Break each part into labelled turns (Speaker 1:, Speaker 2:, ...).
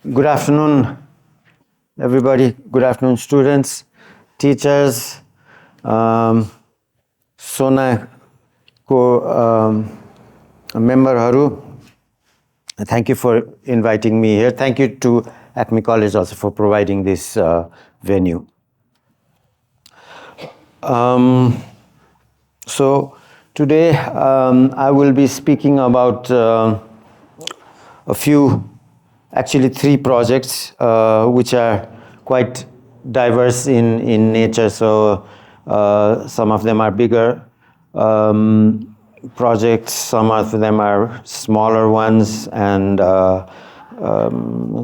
Speaker 1: Good afternoon, everybody. Good afternoon, students, teachers, Sonako memberहरू. Thank you for inviting me here. Thank you to ACME College also for providing this venue. So today I will be speaking about a few, actually 3 projects which are quite diverse in nature. So some of them are bigger projects, some of them are smaller ones, and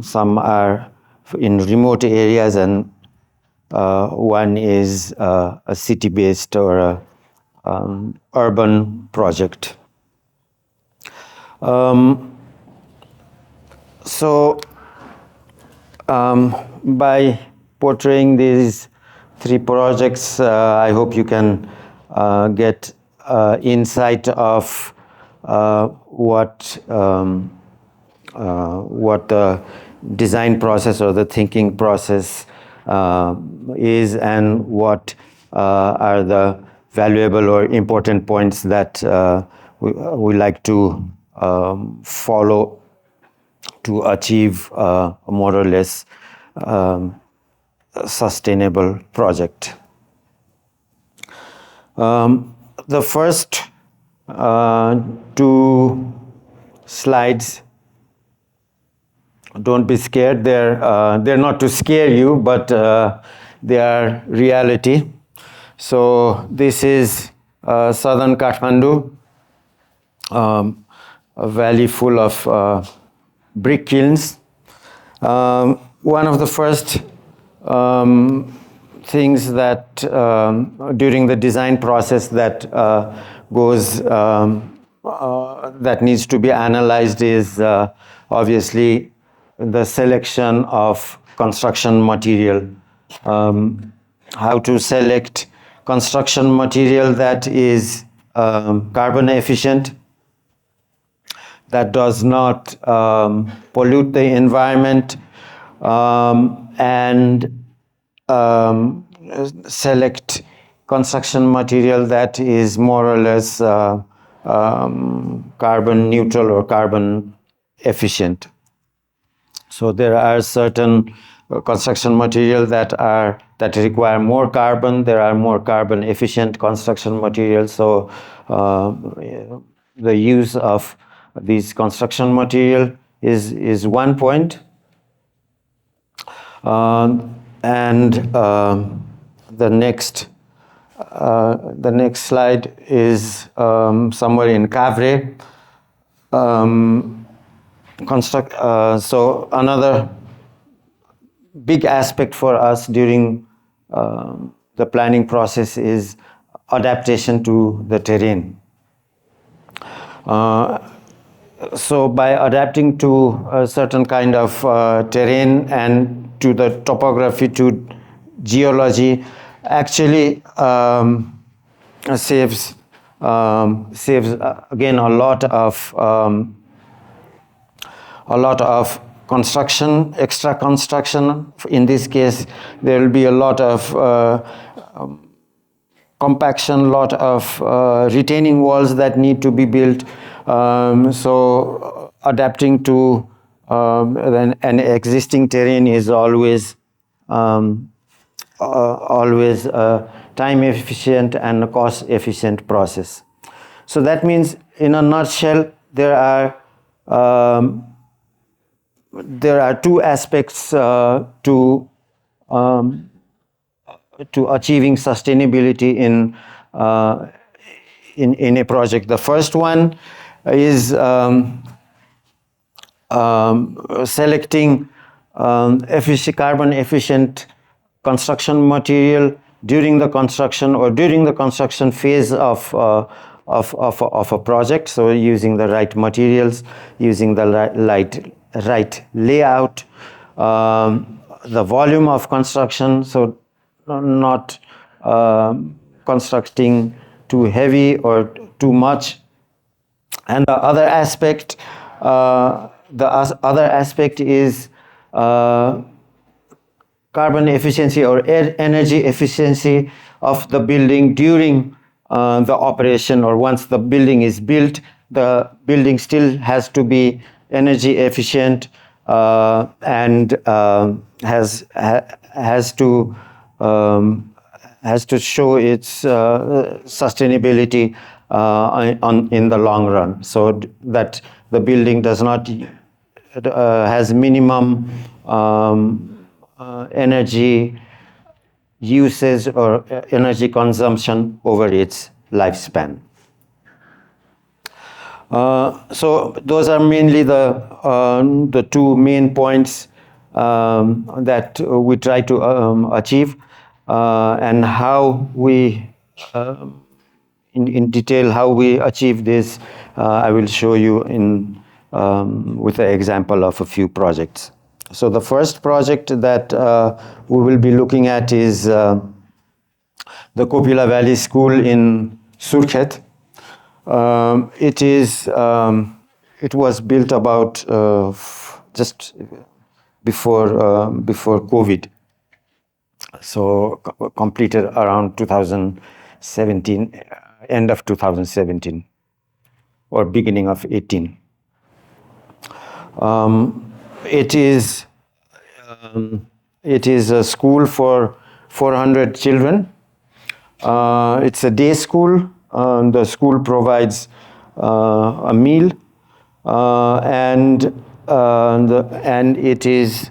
Speaker 1: some are in remote areas, and one is a city-based or a urban project. So by portraying these 3 projects, I hope you can get insight of what the design process or the thinking process is, and what are the valuable or important points that we like to follow to achieve a more or less sustainable project. The first 2 slides, don't be scared. They're not to scare you, but they are reality. So this is southern Kathmandu, a valley full of brick kilns. One of the first things that during the design process that that needs to be analyzed is obviously the selection of construction material. How to select construction material that is carbon efficient, that does not pollute the environment, and select construction material that is more or less carbon neutral or carbon efficient. So there are certain construction material that require more carbon. There are more carbon efficient construction materials. So the use of these construction material is one point. And the next slide is somewhere in Kavre. So another big aspect for us during the planning process is adaptation to the terrain. So by adapting to a certain kind of terrain and to the topography, to geology, actually saves again a lot of construction, extra construction. In this case, there will be a lot of compaction, lot of retaining walls that need to be built. So adapting to an existing terrain is always a time efficient and a cost efficient process. So that means, in a nutshell, there are 2 aspects to achieving sustainability in a project. The first one is selecting carbon efficient construction material during the construction or during the construction phase of a project. So using the right materials, using the right layout, the volume of construction, so not constructing too heavy or too much. And the other aspect is carbon efficiency or energy efficiency of the building during the operation, or once the building is built, the building still has to be energy efficient and has to show its sustainability in the long run, so that the building does not has minimum energy usage or energy consumption over its lifespan. So those are mainly the two main points that we try to achieve, and how we in detail how we achieve this, I will show you in with an example of a few projects. So the first project that we will be looking at is the Copila Valley School in Surkhet. It was built about just before COVID, so completed around 2017, end of 2017 or beginning of 18. It is a school for 400 children. It's a day school. The school provides a meal, and it is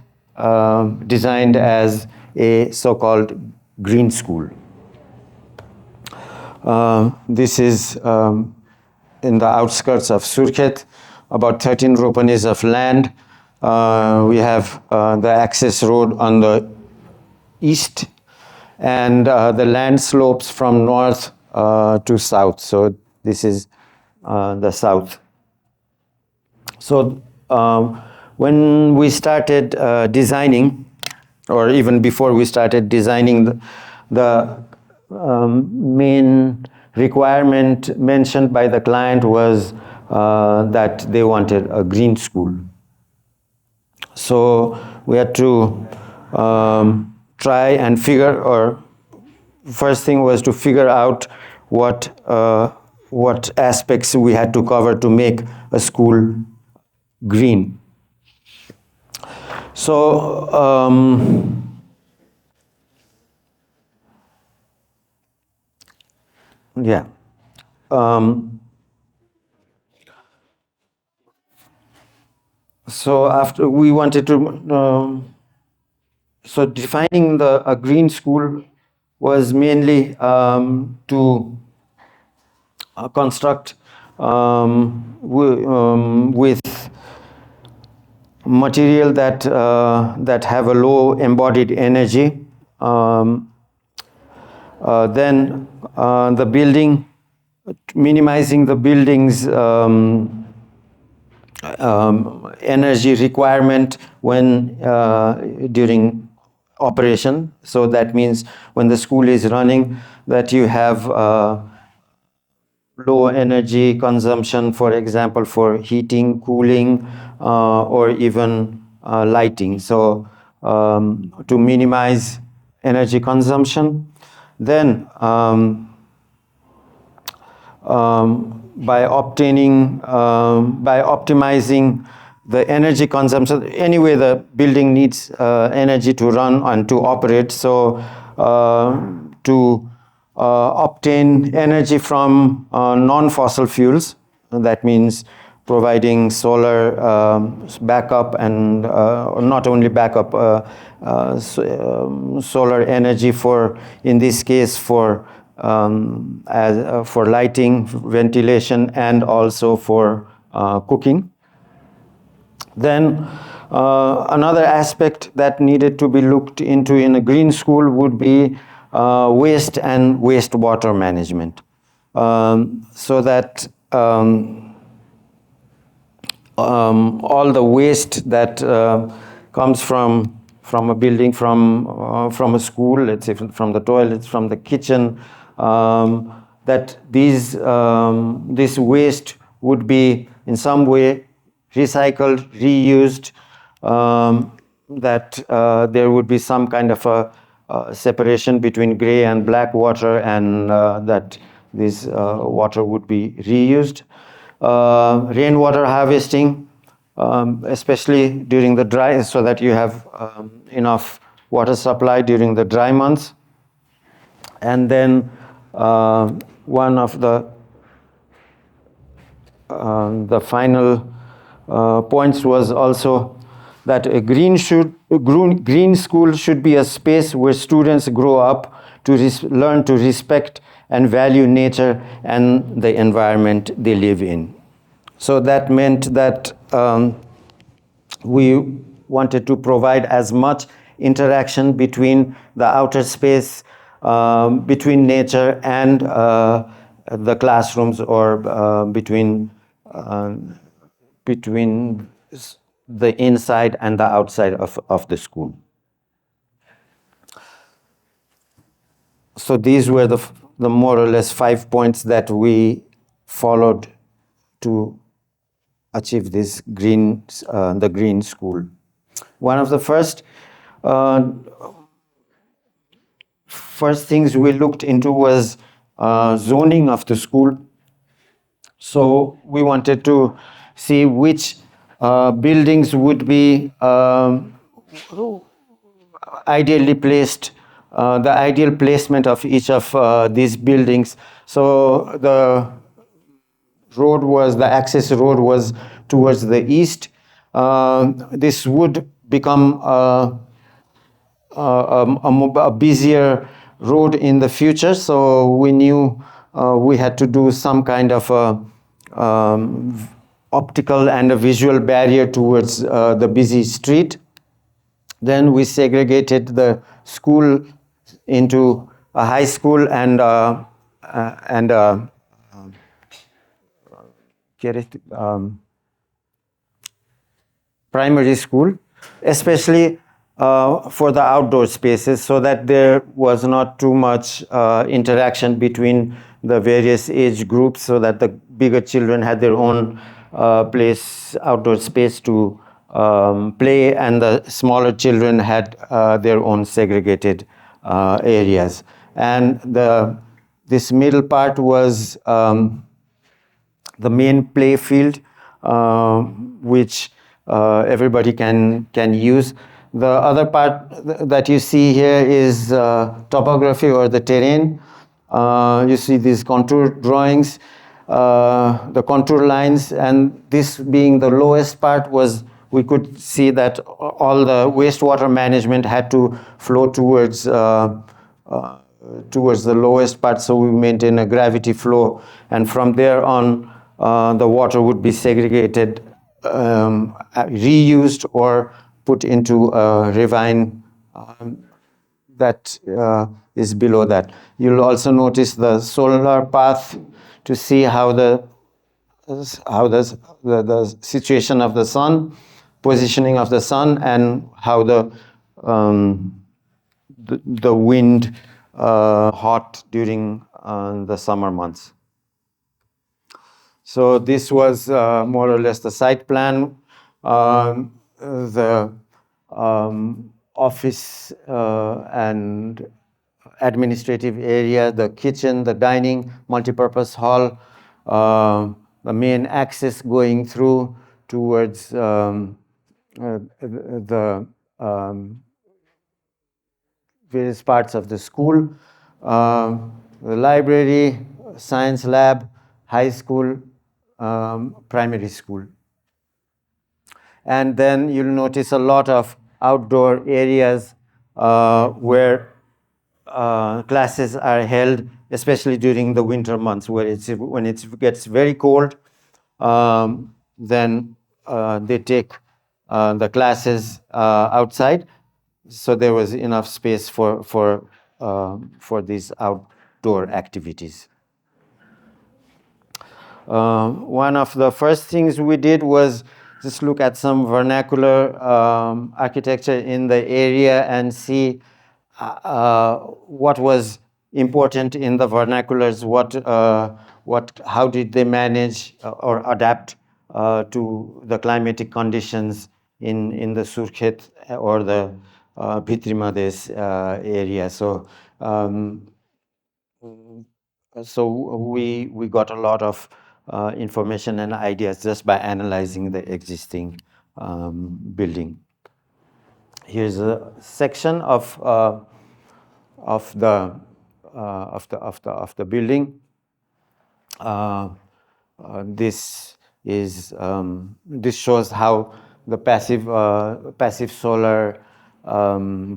Speaker 1: designed as a so-called green school. This is in the outskirts of Surkhet, about 13 ropanis of land. We have the access road on the east, and the land slopes from north to south. So this is the south. So when we started designing, or even before we started designing, the main requirement mentioned by the client was that they wanted a green school. So we had to try and figure, or first thing was to figure out what aspects we had to cover to make a school green. So yeah. So after we wanted to, so defining a green school was mainly to construct with material that have a low embodied energy. Then the building, minimizing the building's energy requirement when during operation. So that means when the school is running, that you have low energy consumption, for example, for heating, cooling, or even lighting. So to minimize energy consumption. Then by optimizing the energy consumption, anyway the building needs energy to run and to operate. So to obtain energy from non-fossil fuels, that means providing solar backup, and not only backup, solar energy for, in this case, for lighting, ventilation, and also for cooking. Then another aspect that needed to be looked into in a green school would be waste and wastewater management, so that all the waste that comes from a building, from a school, let's say from the toilets, from the kitchen, that this waste would be in some way recycled, reused, that there would be some kind of a separation between gray and black water, and that this water would be reused. Rainwater harvesting, especially during the dry, so that you have enough water supply during the dry months. And then one of the final points was also that a green school should be a space where students grow up to learn to respect and value nature and the environment they live in. So that meant that we wanted to provide as much interaction between the outer space, between nature and the classrooms, or between the inside and the outside of the school. So these were the more or less 5 points that we followed to achieve this the green school. One of the first things we looked into was zoning of the school. So we wanted to see which buildings would be ideally placed, the ideal placement of each of these buildings. So the access road was towards the east. This would become a busier road in the future, so we knew we had to do some kind of optical and a visual barrier towards the busy street. Then we segregated the school into a high school and primary school, especially for the outdoor spaces, so that there was not too much interaction between the various age groups, so that the bigger children had their own outdoor space to play, and the smaller children had their own segregated areas. And this middle part was the main play field, which everybody can use. The other part that you see here is topography, or the terrain. You see these contour drawings, the contour lines, and this being the lowest part we could see that all the wastewater management had to flow towards the lowest part, so we maintain a gravity flow, and from there on the water would be segregated, reused, or put into a ravine that is below that. You'll also notice the solar path to see how the situation of the sun, positioning of the sun, and how the wind hot during the summer months. So this was more or less the site plan. The office and administrative area, the kitchen, the dining, multipurpose hall, the main access going through towards the various parts of the school, the library, science lab, high school, primary school. And then you'll notice a lot of outdoor areas where classes are held, especially during the winter months, when it gets very cold. Then they take the classes outside, so there was enough space for these outdoor activities. One of the first things we did was just look at some vernacular architecture in the area and see what was important in the vernaculars, how did they manage or adapt to the climatic conditions in the Surkhet or the Bhitri Madesh area. So we got a lot of information and ideas just by analyzing the existing building. Here's a section of the building. This shows how the passive solar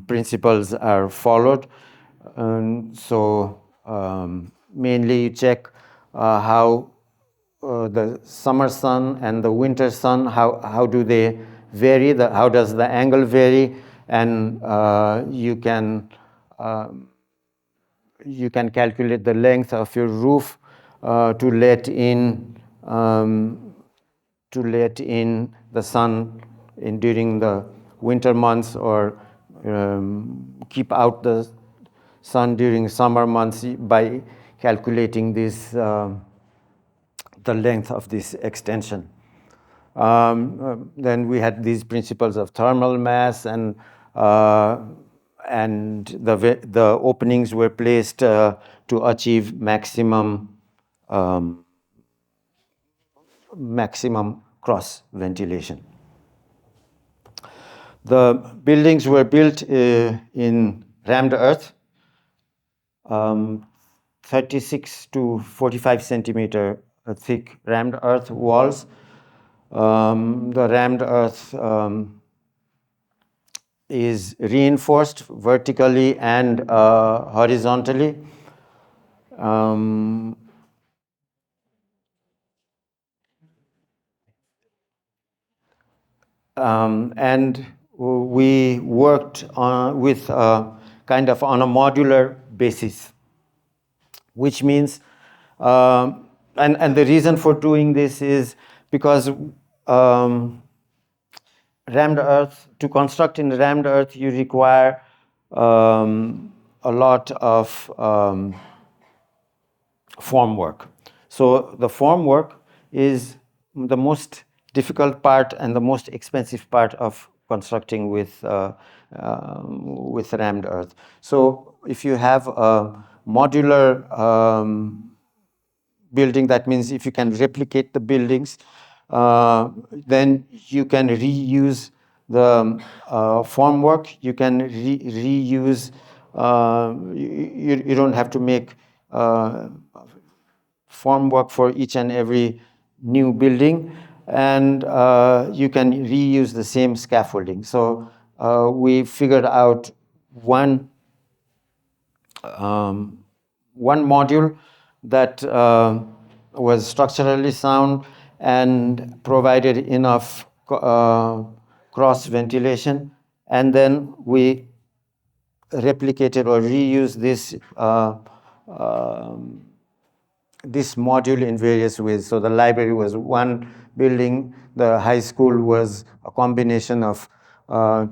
Speaker 1: principles are followed. Mainly you check how the summer sun and the winter sun, how do they vary, how does the angle vary, and you can calculate the length of your roof to let in the sun during the winter months, or keep out the sun during summer months by calculating this the length of this extension. Then we had these principles of thermal mass, and the openings were placed to achieve maximum cross ventilation. The buildings were built in rammed earth, 36 to 45 centimeter thick rammed earth walls. The rammed earth is reinforced vertically and horizontally. And we worked with kind of on a modular basis, which means, and the reason for doing this is because rammed earth, to construct in rammed earth, you require a lot of form work. So the form work is the most difficult part and the most expensive part of constructing with rammed earth. So if you have a modular building, that means if you can replicate the buildings, then you can reuse the formwork. You can reuse. You don't have to make formwork for each and every new building, and you can reuse the same scaffolding. So we figured out one module that was structurally sound and provided enough cross ventilation, and then we replicated or reused this module in various ways. So the library was one building, the high school was a combination of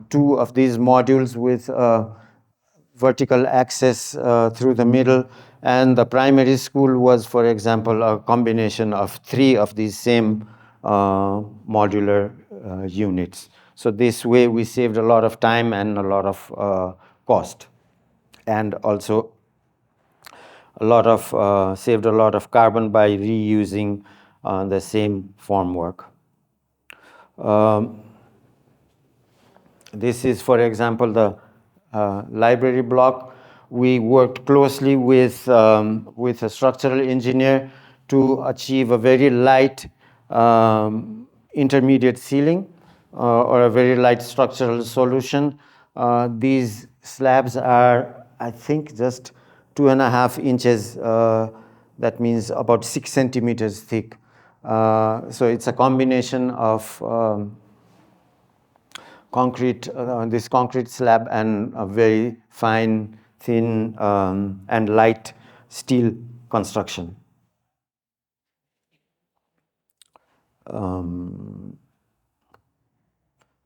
Speaker 1: two of these modules with vertical access through the middle, and the primary school was, for example, a combination of three of these same modular units. So this way we saved a lot of time and a lot of cost, and also saved a lot of carbon by reusing the same formwork. This is, for example, the library block. We worked closely with a structural engineer to achieve a very light intermediate ceiling or a very light structural solution. These slabs are, I think, just 2.5 inches. That means about 6 centimeters thick. So it's a combination of this concrete slab and a very fine, thin, and light steel construction.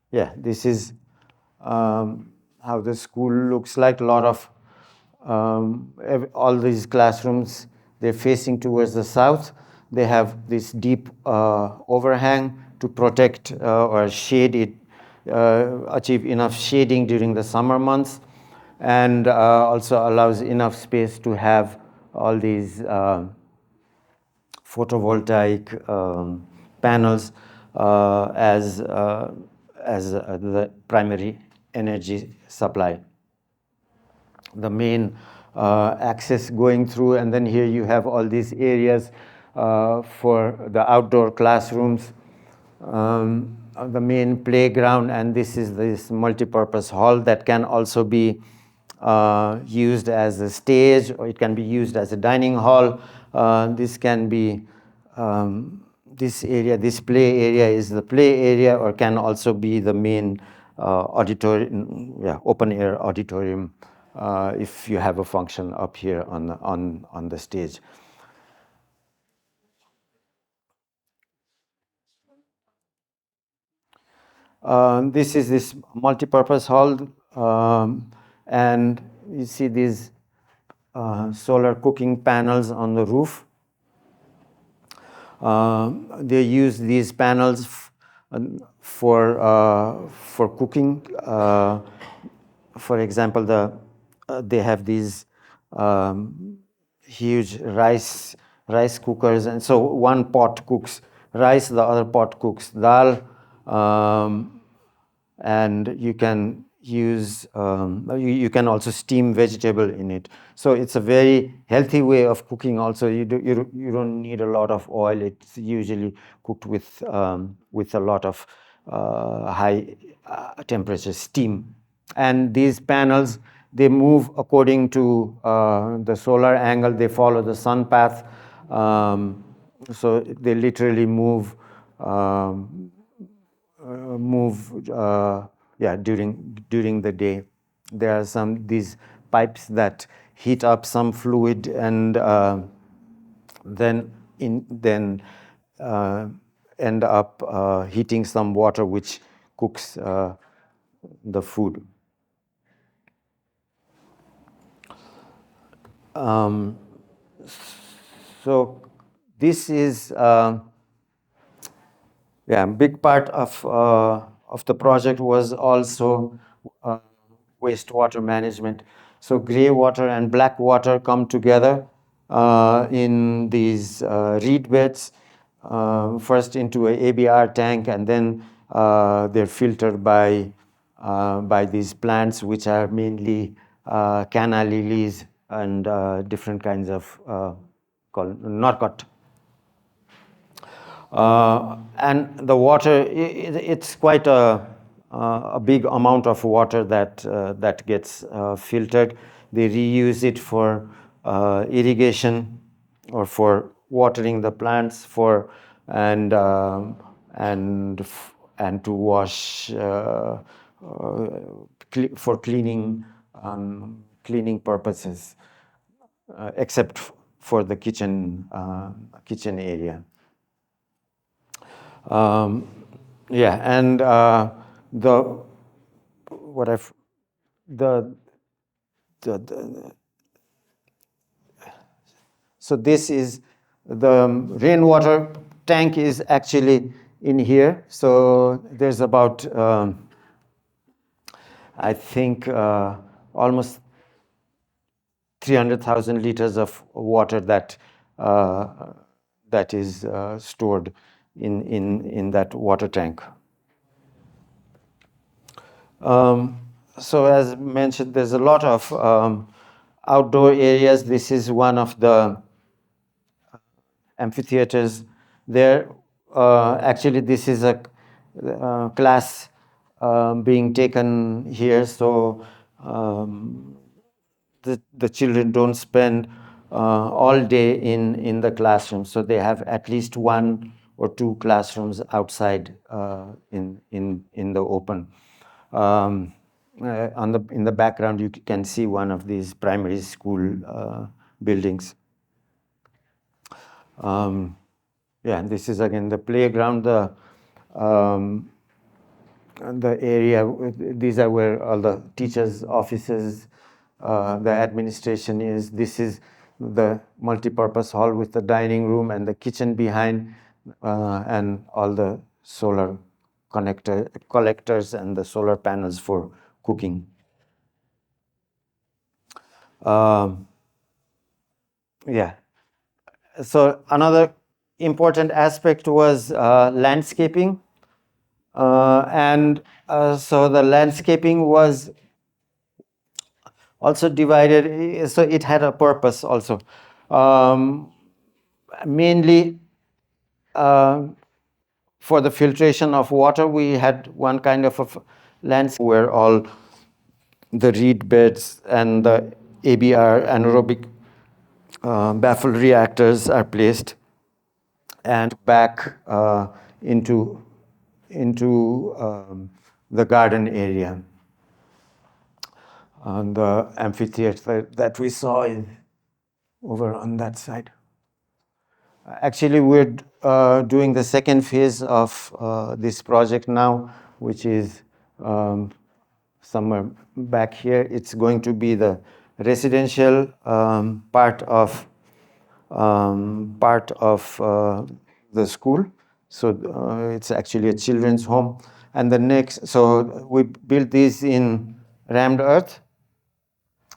Speaker 1: Yeah, this is how the school looks like. A lot of all these classrooms, they're facing towards the south. They have this deep overhang to protect or shade it achieve enough shading during the summer months, and also allows enough space to have all these photovoltaic panels as the primary energy supply. The main access going through, and then here you have all these areas for the outdoor classrooms, the main playground, and this is this multi-purpose hall that can also be used as a stage, or it can be used as a dining hall. This can be this area, this play area is the play area, or can also be the main auditorium, open air auditorium, if you have a function up here on the stage. This is this multi-purpose hall, and you see these solar cooking panels on the roof. They use these panels for cooking. For example, they have these huge rice cookers, and so one pot cooks rice, the other pot cooks dal, and you can use you can also steam vegetable in it. So it's a very healthy way of cooking. Also, you don't need a lot of oil. It's usually cooked with a lot of high temperature steam. And these panels, they move according to the solar angle. They follow the sun path, so they literally move during the day. There are these pipes that heat up some fluid, and then end up heating some water which cooks the food. So this is big part of the project was also wastewater management. So gray water and black water come together in these reed beds, first into a ABR tank, and then they're filtered by these plants, which are mainly canna lilies and different kinds of called norcot. And the water, it's quite a big amount of water that gets filtered. They reuse it for irrigation, or for watering the plants, and to wash, for cleaning purposes, except for the kitchen area. And so this is the rainwater tank is actually in here. So there's about I think almost 300,000 liters of water that is stored in that water tank. So as mentioned, there's a lot of outdoor areas. This is one of the amphitheaters there. Actually, this is a class being taken here. So the children don't spend all day in the classroom. So they have at least one or two classrooms outside in the open. In the background, you can see one of these primary school buildings. And this is again the playground, the area. These are where all the teachers' offices, the administration is. This is the multi-purpose hall with the dining room and the kitchen behind, and all the solar collectors and the solar panels for cooking. Yeah. So another important aspect was landscaping. So the landscaping was also divided, so it had a purpose also. Mainly for the filtration of water, we had one kind of a landscape where all the reed beds and the ABR, anaerobic baffle reactors, are placed, and back into the garden area. On the amphitheater that we saw over on that side. Actually, we're doing the second phase of this project now, which is somewhere back here. It's going to be the residential part of the school. So it's actually a children's home. And the next, so we built this in rammed earth.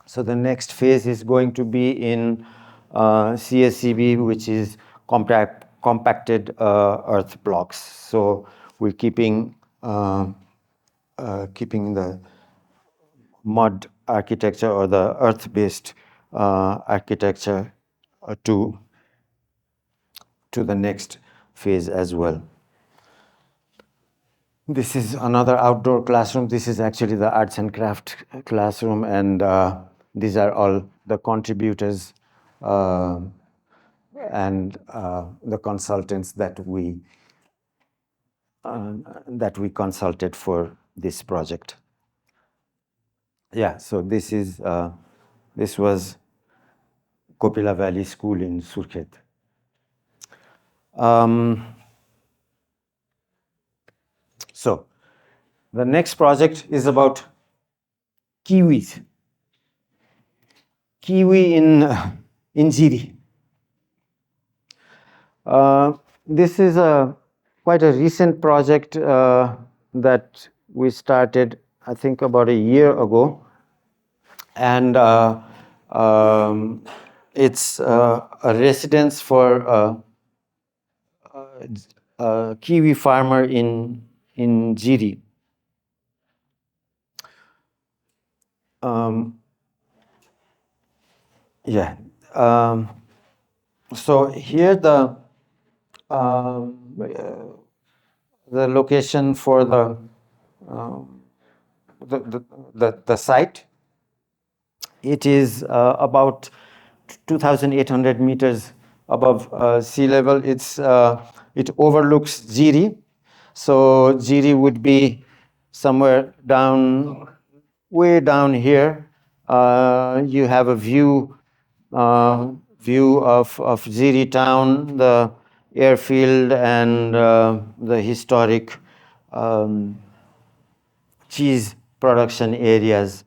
Speaker 1: So the next phase is going to be in CSCB, which is compacted earth blocks. So we're keeping the mud architecture or the earth-based architecture to the next phase as well. This is another outdoor classroom. This is actually the arts and craft classroom, and these are all the contributors and the consultants that we consulted for this project. Yeah, so this was Copila Valley School in Surkhet. So the next project is about kiwis. Kiwi in Jiri. This is quite a recent project that we started, I think, about a year ago, and it's a residence for a kiwi farmer in Jiri. Yeah. So here the location for the site. It is about 2,800 meters above sea level. It overlooks Jiri. So Jiri would be somewhere way down here. You have a view of Jiri town, the airfield, and the historic cheese production areas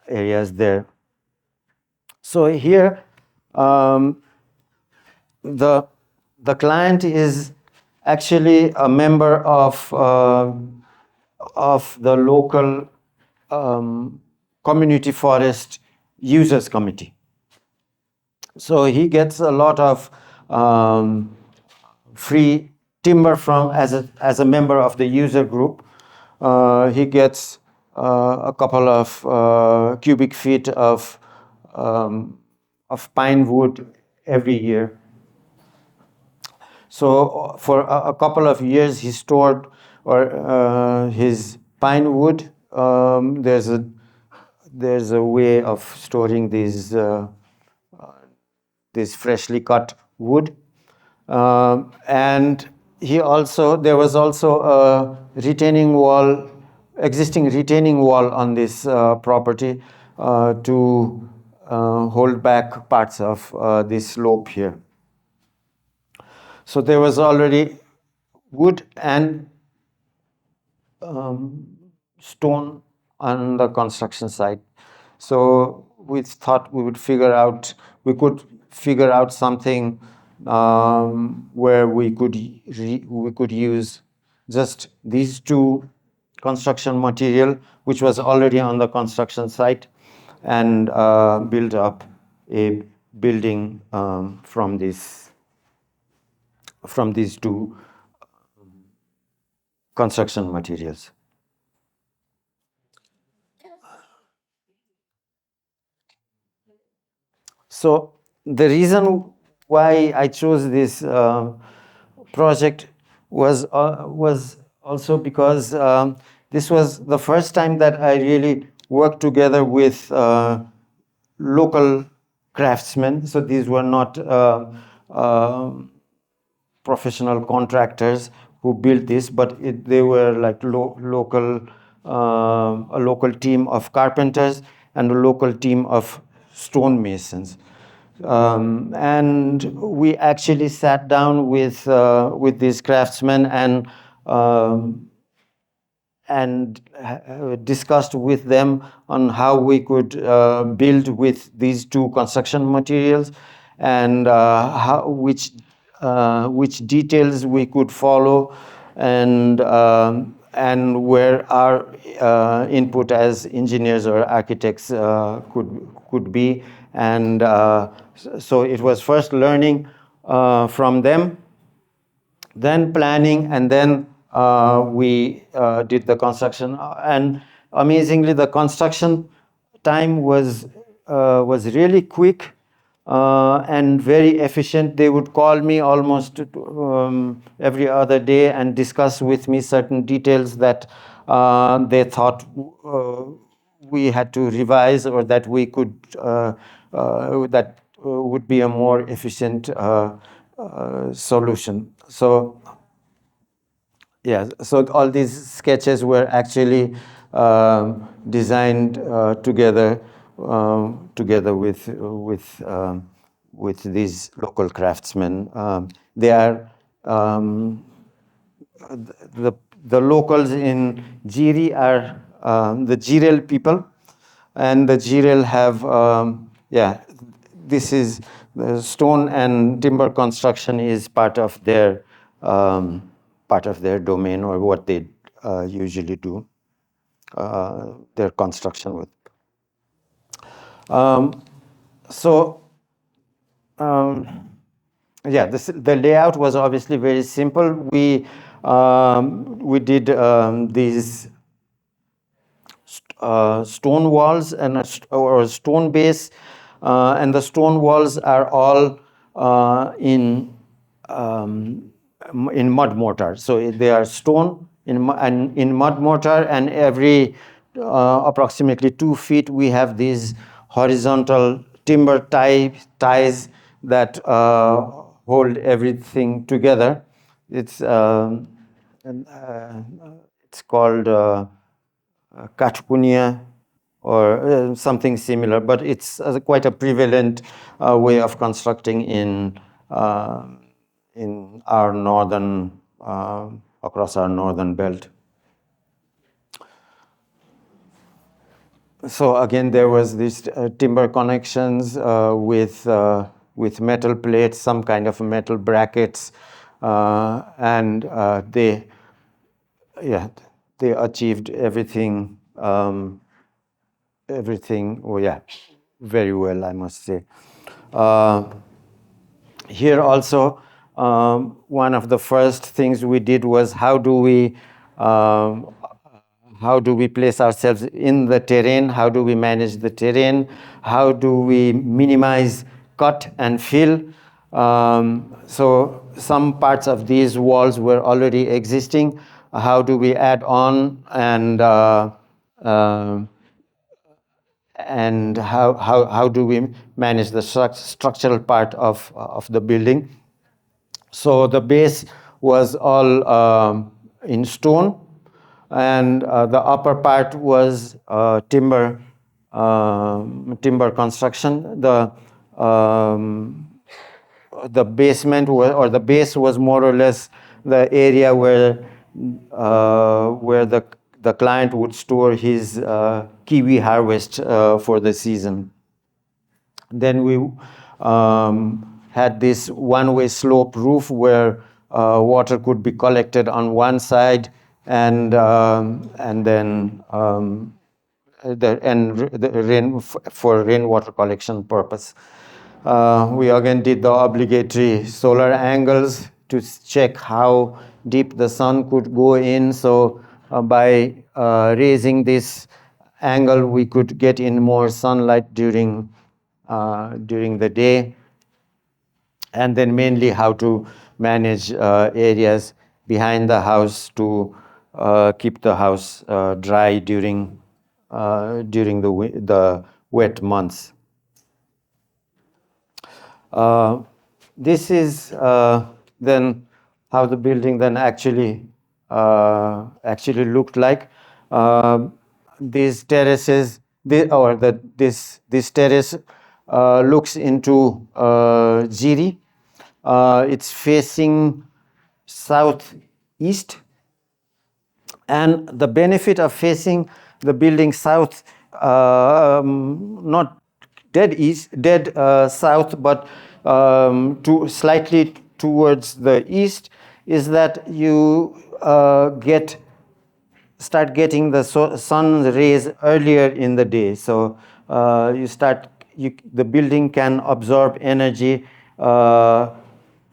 Speaker 1: there. So here, the client is actually a member of the local community forest users committee. So he gets a lot of free timber from as a member of the user group. He gets a couple of cubic feet of pine wood every year. So for a couple of years, he stored his pine wood. There's a way of storing these freshly cut wood, and there was also a existing retaining wall on this property to hold back parts of this slope here. So there was already wood and stone on the construction site. So we thought we could figure out something where we could use just these two construction material, which was already on the construction site, and build up a building from these two construction materials. So the reason why I chose this project was also because this was the first time that I really worked together with local craftsmen. So these were not professional contractors who built this, but they were like a local team of carpenters and a local team of stonemasons. And we actually sat down with these craftsmen and discussed with them on how we could build with these two construction materials, and which details we could follow, and where our input as engineers or architects could be. And so it was first learning from them, then planning, and then we did the construction. And amazingly, the construction time was really quick and very efficient. They would call me almost every other day and discuss with me certain details that they thought we had to revise, or that we could that would be a more efficient solution. So yeah, so all these sketches were actually designed together with these local craftsmen. They are the locals in Jiri are the Jirel people, and the Jirel have this is the stone and timber construction is part of their domain, or what they usually do their construction with. The layout was obviously very simple. We did these stone walls or stone base, and the stone walls are all in mud mortar. So they are stone in mud mortar, and every approximately 2 feet we have these horizontal timber ties that hold everything together. It's called Katpunia, or something similar, but it's quite a prevalent way of constructing in our northern across our northern belt. So again, there was these timber connections with metal plates, some kind of metal brackets, and they achieved everything very well, I must say. Here also, one of the first things we did was how do we place ourselves in the terrain? How do we manage the terrain? How do we minimize cut and fill? So some parts of these walls were already existing. How do we add on, and how do we manage the structural part of the building? So the base was all in stone, and the upper part was timber construction. The basement or the base was more or less the area where the client would store his kiwi harvest for the season. Then we had this one-way slope roof where water could be collected on one side, and then the rain for rainwater collection purpose. We again did the obligatory solar angles to check how deep the sun could go in. So by raising this angle, we could get in more sunlight during the day. And then mainly how to manage areas behind the house to keep the house dry during the wet months. This is then how the building then actually looked like. These terraces, this terrace looks into Jiri. It's facing southeast, and the benefit of facing the building south, not dead south, but slightly towards the east, is that you start getting the sun rays earlier in the day. So the building can absorb energy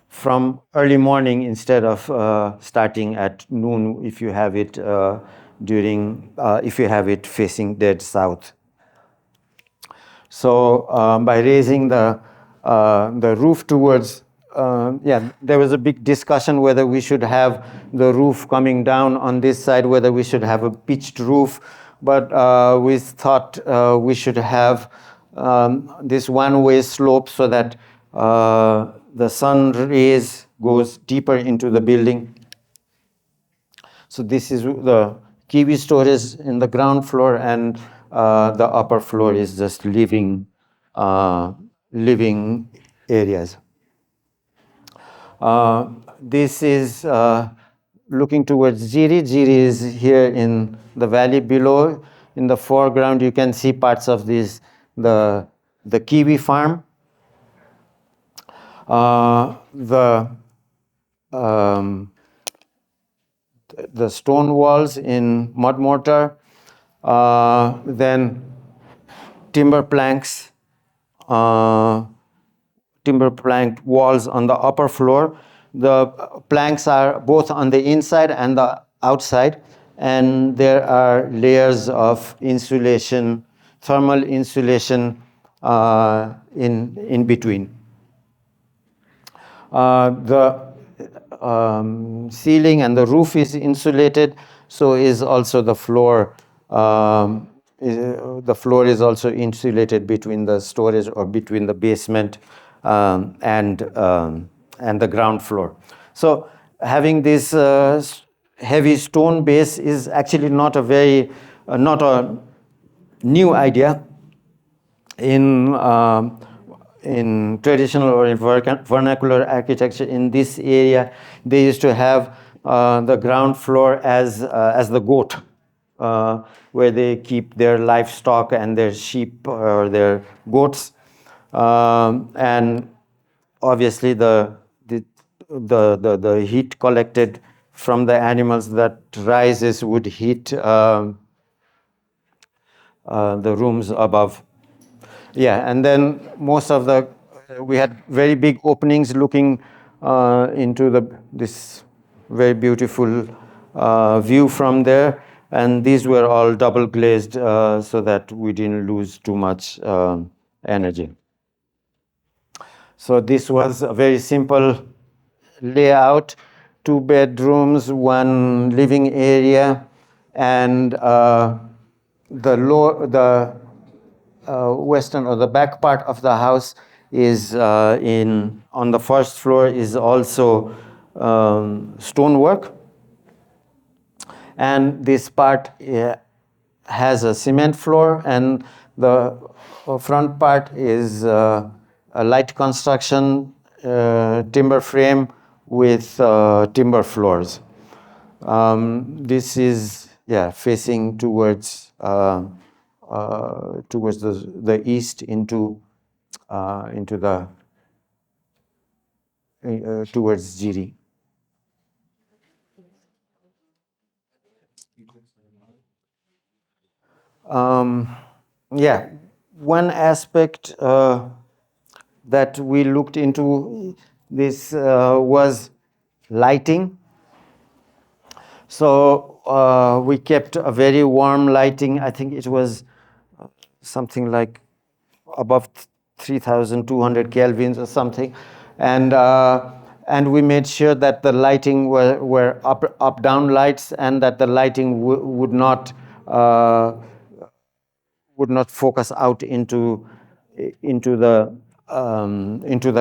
Speaker 1: from early morning instead of starting at noon if you have it facing dead south. So by raising the roof towards, there was a big discussion whether we should have the roof coming down on this side, whether we should have a pitched roof, but we thought we should have this one-way slope so that the sun rays goes deeper into the building. So this is the kiwi storage in the ground floor, and the upper floor is just living areas. This is looking towards Jiri. Jiri is here in the valley below. In the foreground, you can see parts of the kiwi farm. The stone walls in mud mortar, then timber planked walls on the upper floor. The planks are both on the inside and the outside, and there are layers of insulation, thermal insulation in between. The ceiling and the roof is insulated, so is also the floor. The floor is also insulated between the storage, or between the basement and the ground floor. So having this heavy stone base is actually not a new idea. In traditional or in vernacular architecture in this area, they used to have the ground floor as the goat, where they keep their livestock and their sheep or their goats, and obviously the heat collected from the animals that rises would heat the rooms above. Yeah, and then we had very big openings looking into this very beautiful view from there, and these were all double glazed so that we didn't lose too much energy. So this was a very simple layout: 2 bedrooms, 1 living area, and the western or the back part of the house is on the first floor is also stonework, and this part has a cement floor, and the front part is a light construction timber frame with timber floors. This is facing towards the east towards Jiri. Yeah, one aspect that we looked into this was lighting. So we kept a very warm lighting. I think it was something like above 3,200 kelvins or something, and we made sure that the lighting were up down lights, and that the lighting uh, would not focus out into the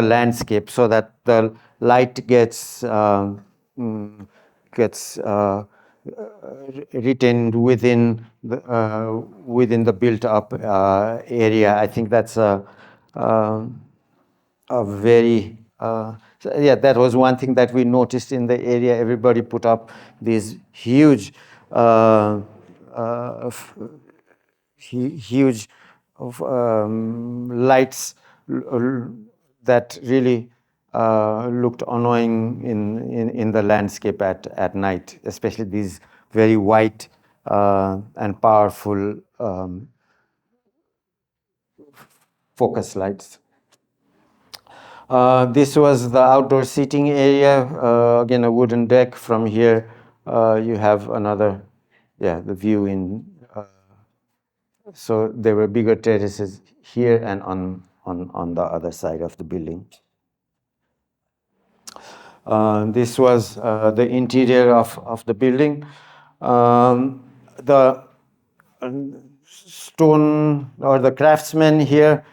Speaker 1: landscape, so that the light gets retained within the built up area. I think that's a very yeah, that was one thing that we noticed in the area. Everybody put up these huge huge of lights that really looked annoying in the landscape at night, especially these very white and powerful focus lights. This was the outdoor seating area. Again, a wooden deck. From here, you have another, yeah, the view in. So there were bigger terraces here and on the other side of the building. This was the interior of the building. The stone or the craftsmen here,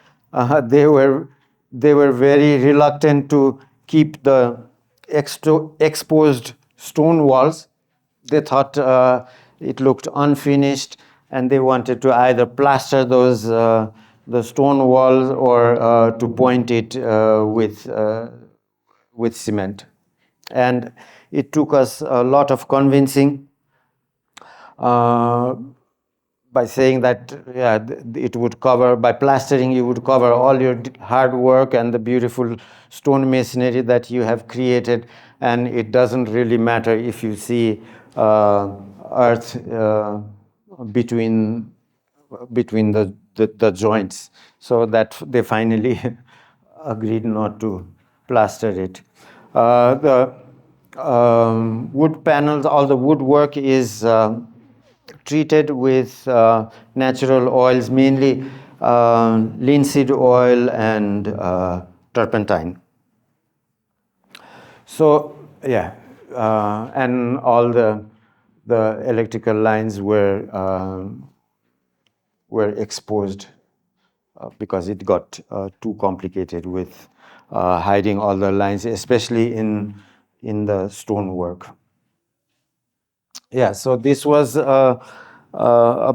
Speaker 1: they were very reluctant to keep the exposed stone walls. They thought it looked unfinished, and they wanted to either plaster those the stone walls, or to point it with cement. And it took us a lot of convincing by saying that, yeah, it would cover, by plastering you would cover all your hard work and the beautiful stone masonry that you have created, and it doesn't really matter if you see earth between the joints. So that they finally agreed not to plaster it. The wood panels, all the woodwork is treated with natural oils, mainly linseed oil and turpentine. So yeah, and all the electrical lines were exposed because it got too complicated with hiding all the lines, especially in the stonework. Yeah, so this was a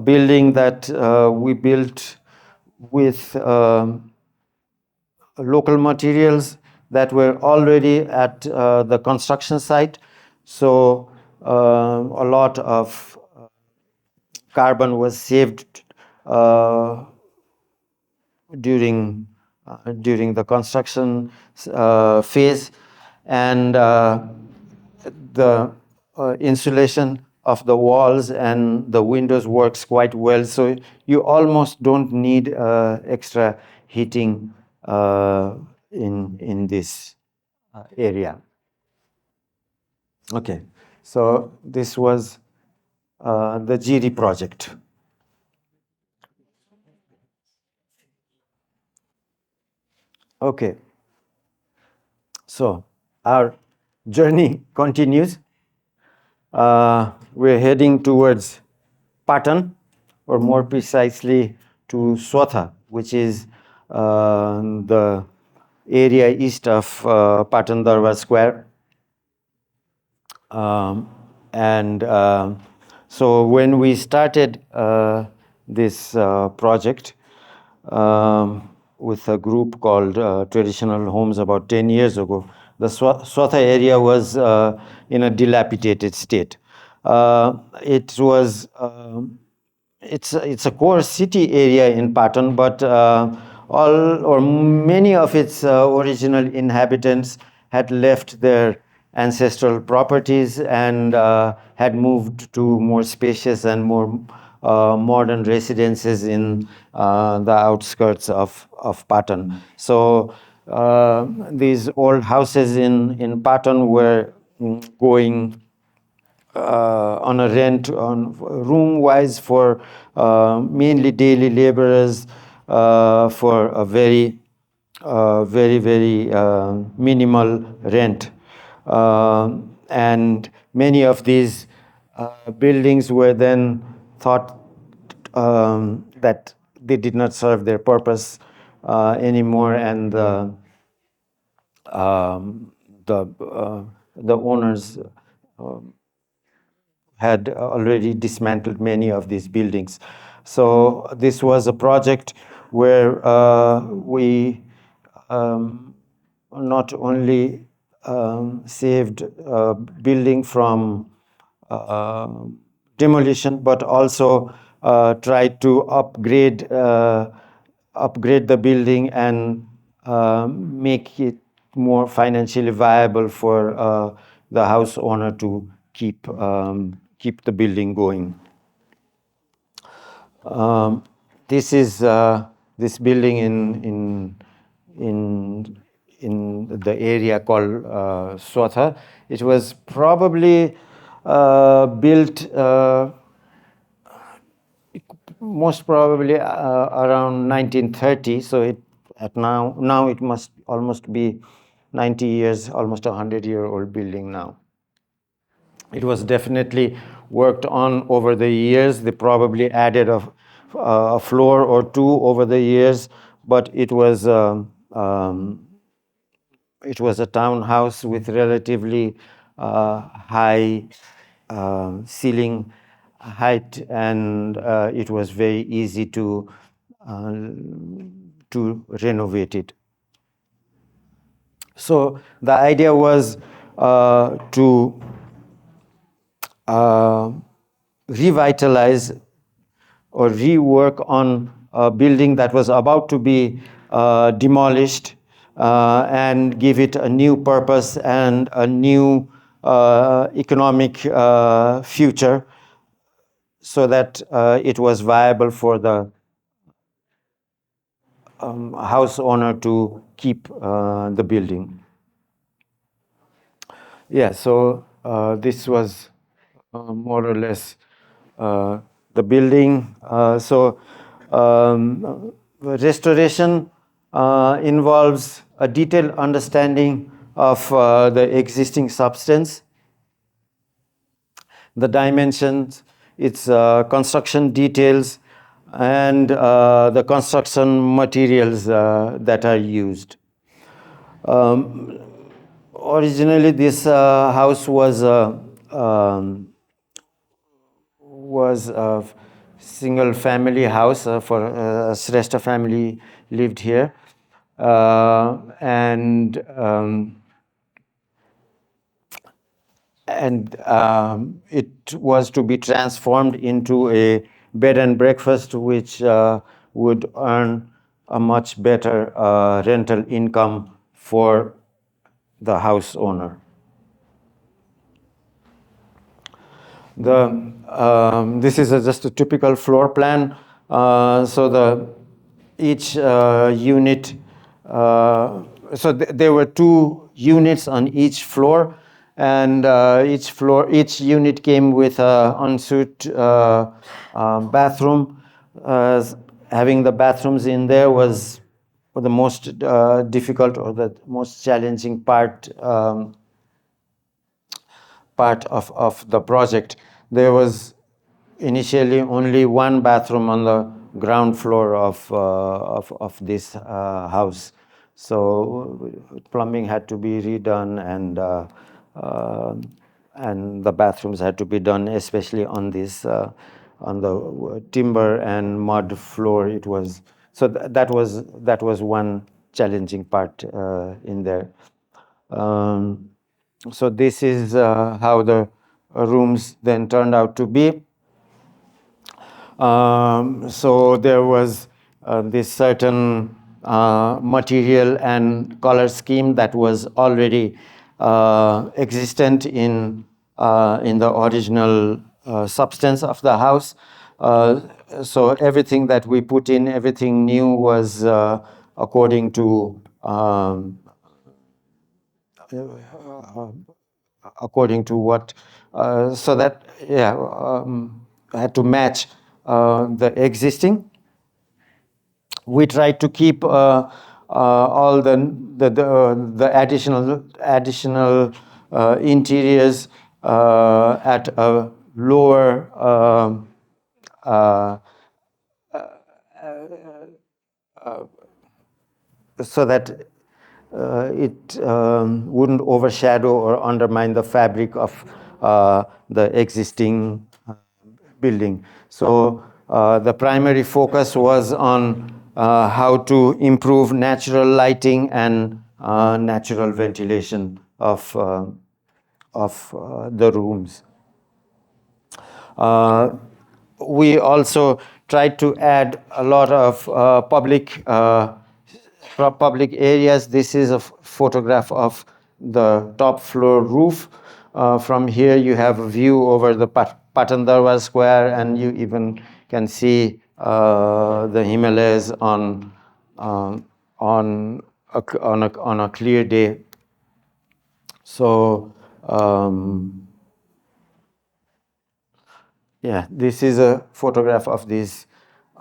Speaker 1: building that we built with local materials that were already at the construction site. So a lot of carbon was saved during the construction phase, and the insulation of the walls and the windows works quite well. So you almost don't need extra heating in this area. Okay, so this was the Jiri project. Okay, so our journey continues. We're heading towards Patan, or more precisely to Swatha, which is the area east of Patan Darbar Square. And so when we started this project with a group called Traditional Homes about 10 years ago, the Swatha area was in a dilapidated state. It was it's a core city area in Patan, but all or many of its original inhabitants had left their ancestral properties and had moved to more spacious and more modern residences in the outskirts of Patan. So these old houses in Patan were going on a rent on room wise for mainly daily laborers for a very minimal rent, and many of these buildings were then thought that they did not serve their purpose anymore, and um, the owners had already dismantled many of these buildings. So this was a project where we not only saved building from uh, demolition, but also tried to upgrade the building and make it more financially viable for the house owner to keep the building going. This is this building in the area called Swatha. It was probably built most probably around 1930. So now it must almost be 90 years, almost a 100-year-old building now. It was definitely worked on over the years. They probably added a floor or two over the years, but it was a townhouse with relatively high ceiling height, and it was very easy to renovate it. So the idea was to revitalize or rework on a building that was about to be demolished and give it a new purpose and a new economic future, so that it was viable for the house owner to keep the building. Yeah, so this was more or less the building. Restoration involves a detailed understanding of the existing substance, the dimensions, its construction details, and the construction materials that are used. Originally, this house was a single family house for a Shrestha family lived here, and it was to be transformed into a bed and breakfast, which would earn a much better rental income for the house owner. This is just a typical floor plan. Each unit, there were 2 units on each floor, and each unit came with an ensuite bathroom. Having the bathrooms in there was the most difficult or the most challenging part of the project. There was initially only 1 bathroom on the ground floor of this house, so plumbing had to be redone, and the bathrooms had to be done, especially on this on the timber and mud floor. It was so that was one challenging part in there. So this is how the rooms then turned out to be. So there was this certain material and color scheme that was already existent in the original substance of the house. So everything that we put in, everything new was according to what, so that, yeah, I had to match the existing. We tried to keep all the additional interiors at a lower uh, so that it wouldn't overshadow or undermine the fabric of the existing building. So the primary focus was on how to improve natural lighting and natural ventilation of the rooms. We also tried to add a lot of public areas. This is a photograph of the top floor roof. From here you have a view over the Patan Square, and you even can see the Himalayas on a clear day. So yeah, this is a photograph of these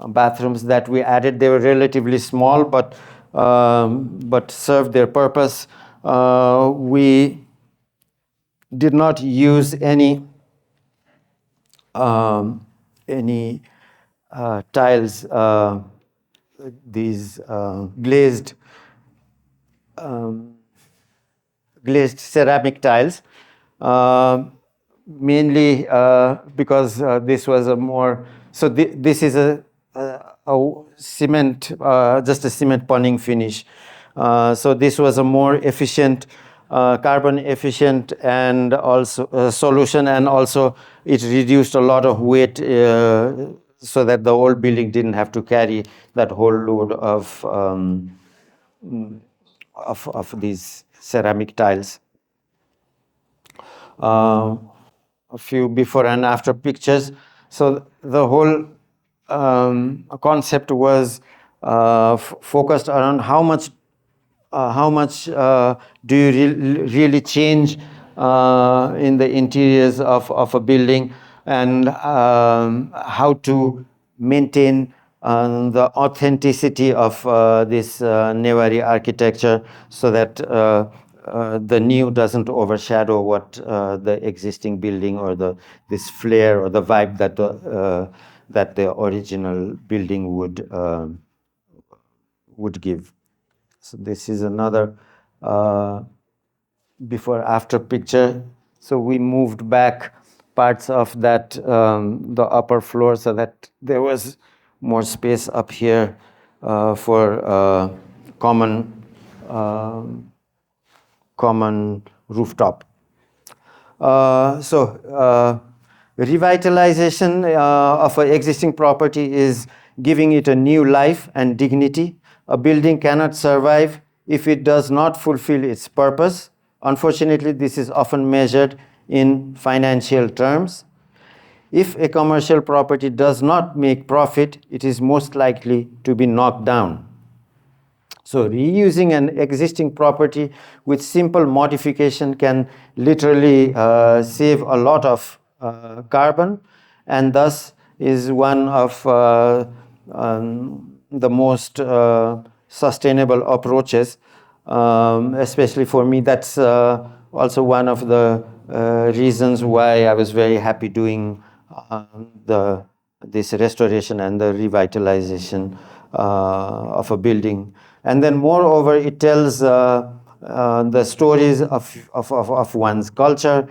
Speaker 1: bathrooms that we added. They were relatively small, but served their purpose. We did not use any tiles, these glazed ceramic tiles, mainly because this was a more, so this is a cement, just a cement punning finish. So this was a more efficient, carbon efficient and also solution, and also it reduced a lot of weight so that the old building didn't have to carry that whole load of these ceramic tiles. A few before and after pictures. So the whole concept was focused around how much do you really change in the interiors of a building, and how to maintain the authenticity of this Newari architecture, so that the new doesn't overshadow what the existing building, or this flair or the vibe that the original building would give. So this is another before after picture. So we moved back parts of that, the upper floor, so that there was more space up here for common rooftop. Revitalization of an existing property is giving it a new life and dignity. A building cannot survive if it does not fulfill its purpose. Unfortunately, this is often measured in financial terms. If a commercial property does not make profit, it is most likely to be knocked down. So reusing an existing property with simple modification can literally save a lot of carbon, and thus is one of the most sustainable approaches, especially for me. That's also one of the reasons why I was very happy doing this restoration and the revitalization of a building. And then moreover, it tells the stories of one's culture,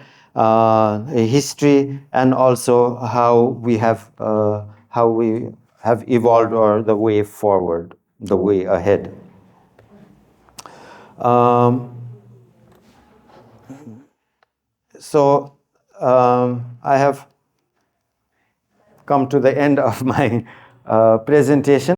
Speaker 1: history, and also how we have evolved, or the way forward, the way ahead. I have come to the end of my presentation.